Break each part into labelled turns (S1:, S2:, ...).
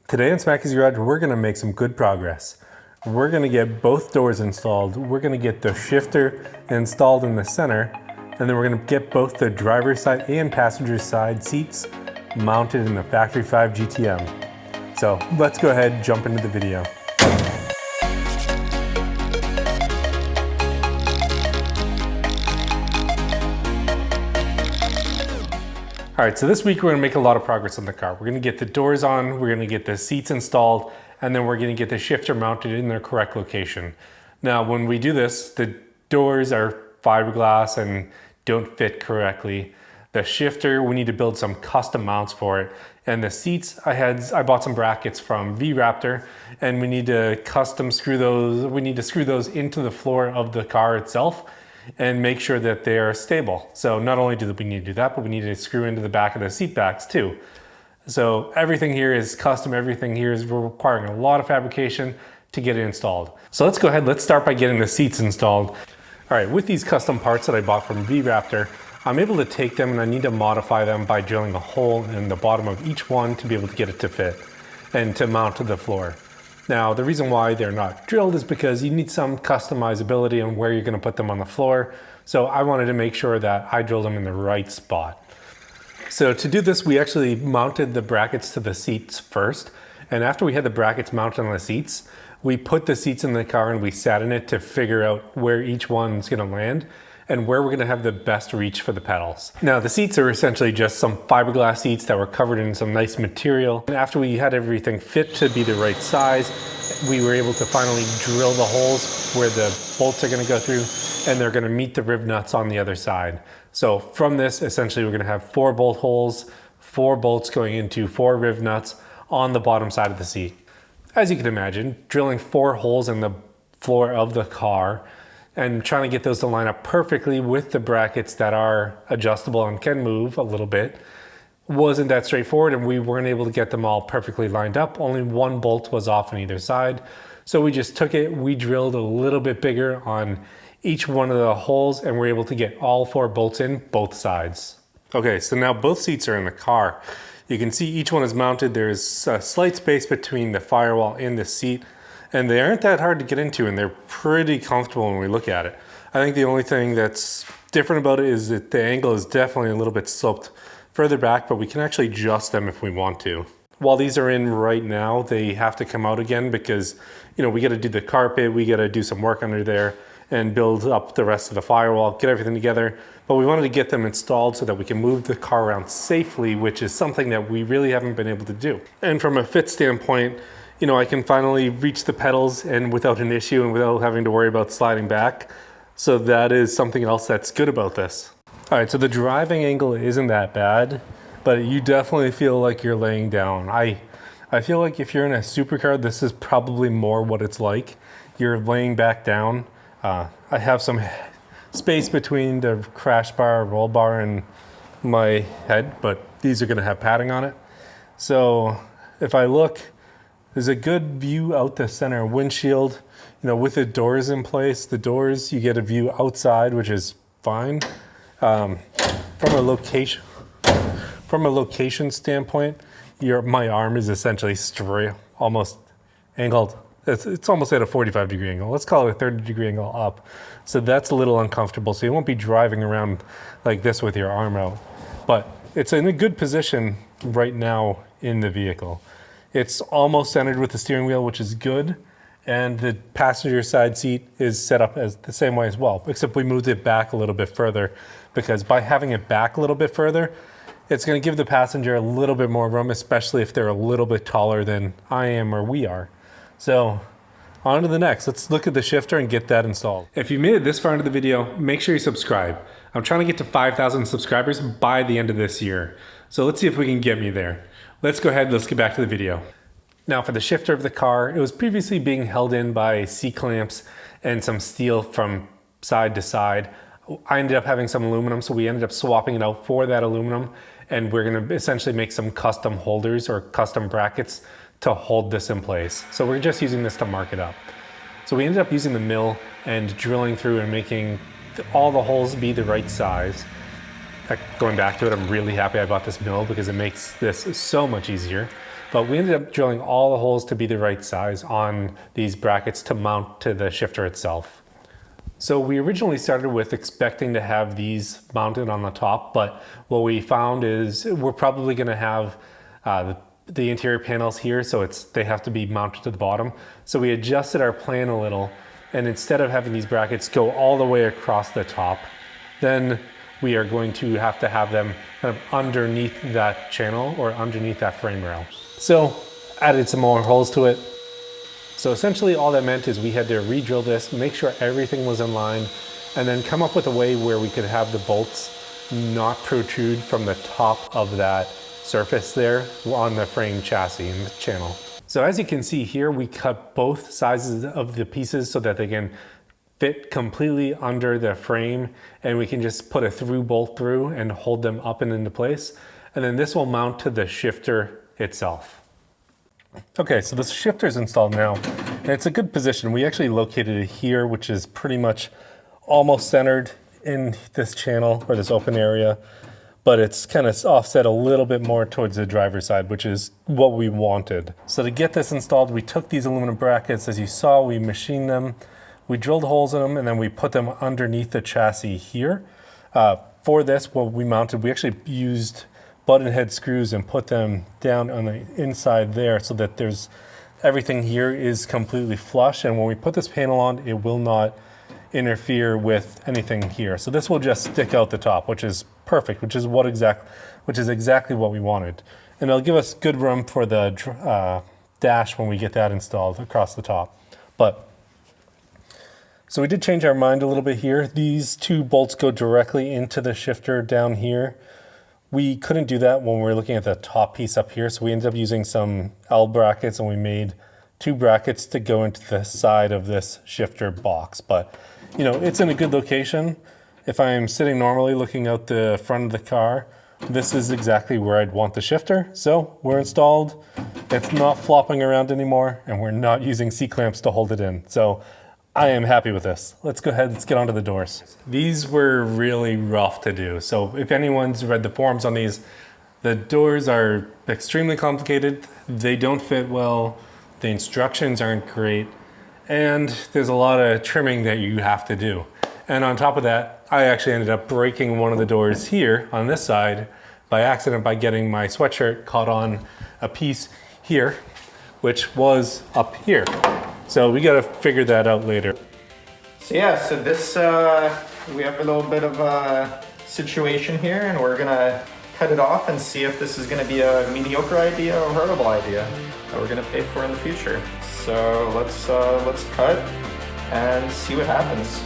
S1: Today on Smackey's Garage, we're gonna make some good progress. We're gonna get both doors installed. We're gonna get the shifter installed in the center, and then we're gonna get both the driver's side and passenger side seats mounted in the Factory 5 GTM. So let's go ahead and jump into the video. All right, so this week we're gonna make a lot of progress on the car. We're gonna get the doors on, we're gonna get the seats installed, and then we're gonna get the shifter mounted in their correct location. Now, when we do this, the doors are fiberglass and don't fit correctly. The shifter, we need to build some custom mounts for it. And the seats, I bought some brackets from V-Raptor, and we need to custom screw those, into the floor of the car itself and make sure that they are stable. So not only do we need to do that, but we need to screw into the back of the seat backs too. So everything here is custom, everything here is requiring a lot of fabrication to get it installed. So let's go ahead, let's start by getting the seats installed. All right, with these custom parts that I bought from V-Raptor, I'm able to take them and I need to modify them by drilling a hole in the bottom of each one to be able to get it to fit and to mount to the floor. Now, the reason why they're not drilled is because you need some customizability on where you're gonna put them on the floor. So I wanted to make sure that I drilled them in the right spot. So to do this, we actually mounted the brackets to the seats first. And after we had the brackets mounted on the seats, we put the seats in the car and we sat in it to figure out where each one's gonna land and where we're gonna have the best reach for the pedals. Now, the seats are essentially just some fiberglass seats that were covered in some nice material. And after we had everything fit to be the right size, we were able to finally drill the holes where the bolts are gonna go through, and they're gonna meet the rib nuts on the other side. So from this, essentially we're gonna have 4 bolt holes, 4 bolts going into 4 rib nuts on the bottom side of the seat. As you can imagine, drilling 4 holes in the floor of the car and trying to get those to line up perfectly with the brackets that are adjustable and can move a little bit wasn't that straightforward, and we weren't able to get them all perfectly lined up. Only 1 bolt was off on either side. So we just took it, we drilled a little bit bigger on each one of the holes, and we're able to get all 4 bolts in both sides. Okay, so now both seats are in the car. You can see each one is mounted. There's a slight space between the firewall and the seat, and they aren't that hard to get into, and they're pretty comfortable when we look at it. I think the only thing that's different about it is that the angle is definitely a little bit sloped further back, but we can actually adjust them if we want to. While these are in right now, they have to come out again because, you know, we got to do the carpet, we got to do some work under there and build up the rest of the firewall, get everything together. But we wanted to get them installed so that we can move the car around safely, which is something that we really haven't been able to do. And from a fit standpoint, you know, I can finally reach the pedals and without an issue and without having to worry about sliding back. So that is something else that's good about this. All right, so the driving angle isn't that bad, but you definitely feel like you're laying down. I feel like if you're in a supercar, this is probably more what it's like. You're laying back down. I have some space between the crash bar, roll bar, and my head, but these are gonna have padding on it. So if I look, there's a good view out the center windshield. You know, with the doors in place, the doors, you get a view outside, which is fine. From a location standpoint, my arm is essentially straight, almost angled. It's almost at a 45-degree angle. Let's call it a 30-degree angle up. So that's a little uncomfortable. So you won't be driving around like this with your arm out. But it's in a good position right now in the vehicle. It's almost centered with the steering wheel, which is good. And the passenger side seat is set up as the same way as well, except we moved it back a little bit further, because by having it back a little bit further, it's gonna give the passenger a little bit more room, especially if they're a little bit taller than I am or we are. So on to the next. Let's look at the shifter and get that installed. If you made it this far into the video, make sure you subscribe. I'm trying to get to 5,000 subscribers by the end of this year. So let's see if we can get me there. Let's go ahead, let's get back to the video. Now for the shifter of the car, it was previously being held in by C-clamps and some steel from side to side. I ended up having some aluminum, so we ended up swapping it out for that aluminum, and we're gonna essentially make some custom holders or custom brackets to hold this in place. So we're just using this to mark it up. So we ended up using the mill and drilling through and making all the holes be the right size. Going back to it, I'm really happy I bought this mill because it makes this so much easier. but we ended up drilling all the holes to be the right size on these brackets to mount to the shifter itself. So we originally started with expecting to have these mounted on the top, but what we found is we're probably going to have the interior panels here, so they have to be mounted to the bottom. So we adjusted our plan a little, and instead of having these brackets go all the way across the top, then we are going to have them kind of underneath that channel or underneath that frame rail. So added some more holes to it. So essentially all that meant is we had to re-drill this, make sure everything was in line, and then come up with a way where we could have the bolts not protrude from the top of that surface there on the frame chassis and the channel. So as you can see here, we cut both sizes of the pieces so that they can fit completely under the frame, and we can just put a through bolt through and hold them up and into place. And then this will mount to the shifter itself. Okay, so the shifter is installed now, and it's a good position. We actually located it here, which is pretty much almost centered in this channel or this open area, but it's kind of offset a little bit more towards the driver's side, which is what we wanted. So to get this installed, we took these aluminum brackets, as you saw, we machined them, we drilled holes in them, and then we put them underneath the chassis here. For this, what we mounted, we actually used button head screws and put them down on the inside there so that everything here is completely flush, and when we put this panel on, it will not interfere with anything here. So this will just stick out the top, which is perfect, which is exactly what we wanted. And it'll give us good room for the dash when we get that installed across the top. So we did change our mind a little bit here. These two bolts go directly into the shifter down here. We couldn't do that when we were looking at the top piece up here, so we ended up using some L brackets, and we made two brackets to go into the side of this shifter box. But you know, it's in a good location. If I'm sitting normally looking out the front of the car, this is exactly where I'd want the shifter. So we're installed, it's not flopping around anymore, and we're not using C-clamps to hold it in. So I am happy with this. Let's go ahead, let's get onto the doors. These were really rough to do. So if anyone's read the forums on these, the doors are extremely complicated. They don't fit well. The instructions aren't great. And there's a lot of trimming that you have to do. And on top of that, I actually ended up breaking one of the doors here on this side by accident by getting my sweatshirt caught on a piece here, which was up here. So we got to figure that out later.
S2: So yeah, so this, we have a little bit of a situation here, and we're gonna cut it off and see if this is gonna be a mediocre idea or a horrible idea that we're gonna pay for in the future. So let's cut and see what happens.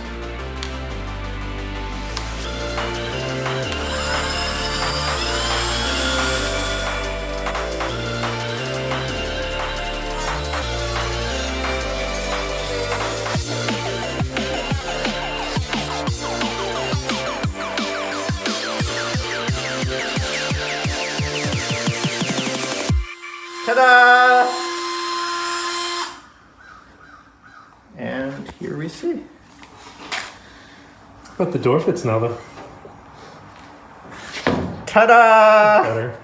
S2: Ta-da! And here we see.
S1: But the door fits now though.
S2: Ta-da!
S1: Better.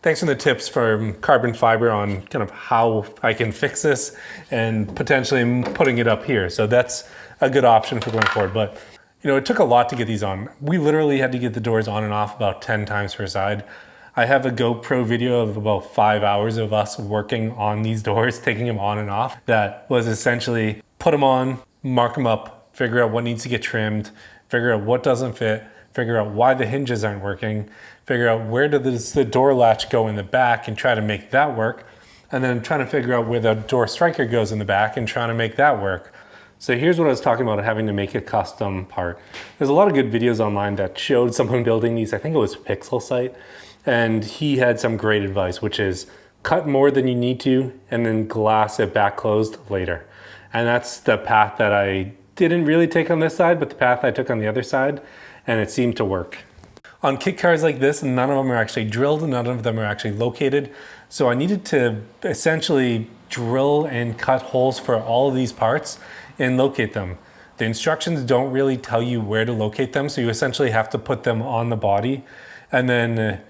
S1: Thanks for the tips from Carbon Fiber on kind of how I can fix this and potentially putting it up here. So that's a good option for going forward. But you know, it took a lot to get these on. We literally had to get the doors on and off about 10 times per side. I have a GoPro video of about 5 hours of us working on these doors, taking them on and off. That was essentially put them on, mark them up, figure out what needs to get trimmed, figure out what doesn't fit, figure out why the hinges aren't working, figure out where does the door latch go in the back and try to make that work, and then trying to figure out where the door striker goes in the back and trying to make that work. So here's what I was talking about, having to make a custom part. There's a lot of good videos online that showed someone building these. I think it was Pixel Site. And he had some great advice, which is cut more than you need to and then glass it back closed later. And that's the path that I didn't really take on this side, but the path I took on the other side, and it seemed to work. On kit cars like this, none of them are actually drilled, none of them are actually located. So I needed to essentially drill and cut holes for all of these parts and locate them. The instructions don't really tell you where to locate them, so you essentially have to put them on the body and then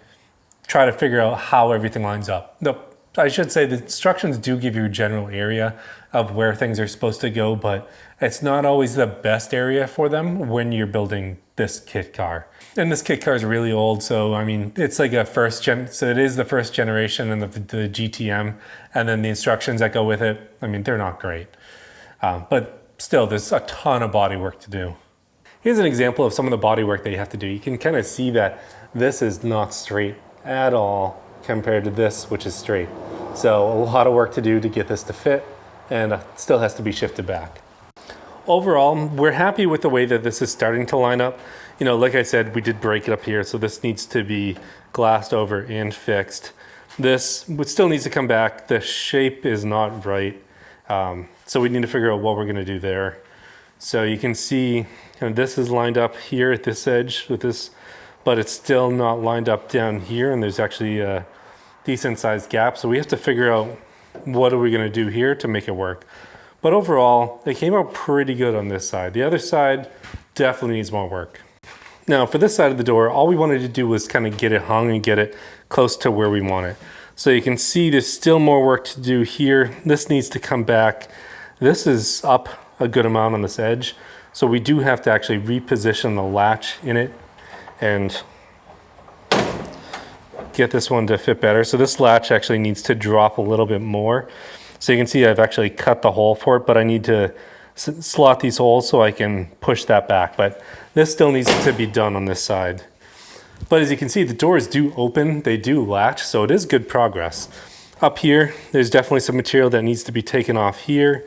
S1: try to figure out how everything lines up. I should say the instructions do give you a general area of where things are supposed to go, but it's not always the best area for them when you're building this kit car. And this kit car is really old, so I mean, it's like a so it is the first generation and the GTM, and then the instructions that go with it, I mean, they're not great. But still, there's a ton of body work to do. Here's an example of some of the body work that you have to do. You can kind of see that this is not straight at all compared to this, which is straight. So a lot of work to do to get this to fit, and it still has to be shifted back. Overall, we're happy with the way that this is starting to line up. You know, like I said, we did break it up here, so this needs to be glassed over and fixed. This still needs to come back. The shape is not right, so we need to figure out what we're gonna do there. So you can see kind of this is lined up here at this edge with this, but it's still not lined up down here, and there's actually a decent sized gap. So we have to figure out what are we gonna do here to make it work. But overall, they came out pretty good on this side. The other side definitely needs more work. Now for this side of the door, all we wanted to do was kind of get it hung and get it close to where we want it. So you can see there's still more work to do here. This needs to come back. This is up a good amount on this edge. So we do have to actually reposition the latch in it and get this one to fit better. So this latch actually needs to drop a little bit more. So you can see I've actually cut the hole for it, but I need to slot these holes so I can push that back. But this still needs to be done on this side. But as you can see, the doors do open, they do latch, so it is good progress. Up here, there's definitely some material that needs to be taken off here.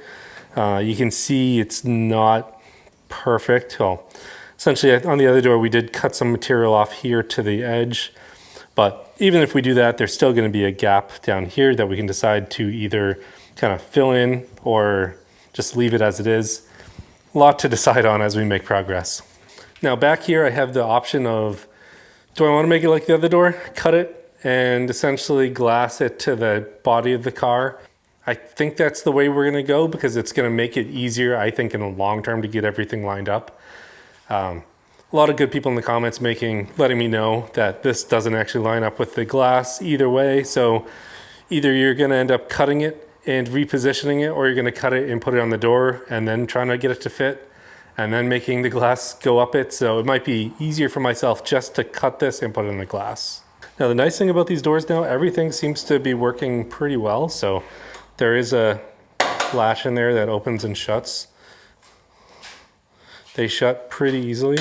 S1: You can see it's not perfect. Well, essentially on the other door, we did cut some material off here to the edge. But even if we do that, there's still gonna be a gap down here that we can decide to either kind of fill in or just leave it as it is. A lot to decide on as we make progress. Now back here, I have the option of, do I want to make it like the other door? Cut it and essentially glass it to the body of the car. I think that's the way we're gonna go because it's gonna make it easier, I think, in the long term to get everything lined up. A lot of good people in the comments letting me know that this doesn't actually line up with the glass either way. So either you're gonna end up cutting it and repositioning it, or you're gonna cut it and put it on the door and then trying to get it to fit and then making the glass go up it. So it might be easier for myself just to cut this and put it in the glass. Now the nice thing about these doors now, everything seems to be working pretty well. So there is a latch in there that opens and shuts. They shut pretty easily.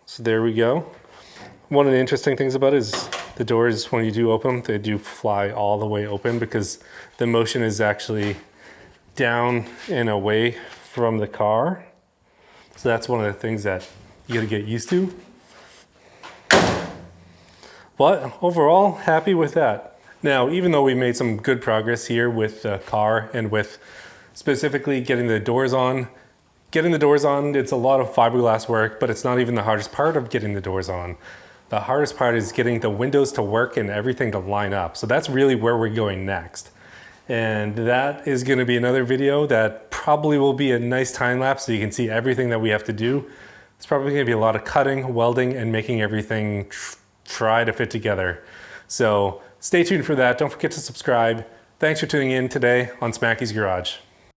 S1: So there we go. One of the interesting things about it is the doors, when you do open them, they do fly all the way open because the motion is actually down and away from the car. So that's one of the things that you gotta get used to. But overall, happy with that. Now, even though we made some good progress here with the car and with specifically getting the doors on, it's a lot of fiberglass work, but it's not even the hardest part of getting the doors on. The hardest part is getting the windows to work and everything to line up. So that's really where we're going next. And that is gonna be another video that probably will be a nice time lapse so you can see everything that we have to do. It's probably gonna be a lot of cutting, welding, and making everything try to fit together. So stay tuned for that. Don't forget to subscribe. Thanks for tuning in today on Smackey's Garage.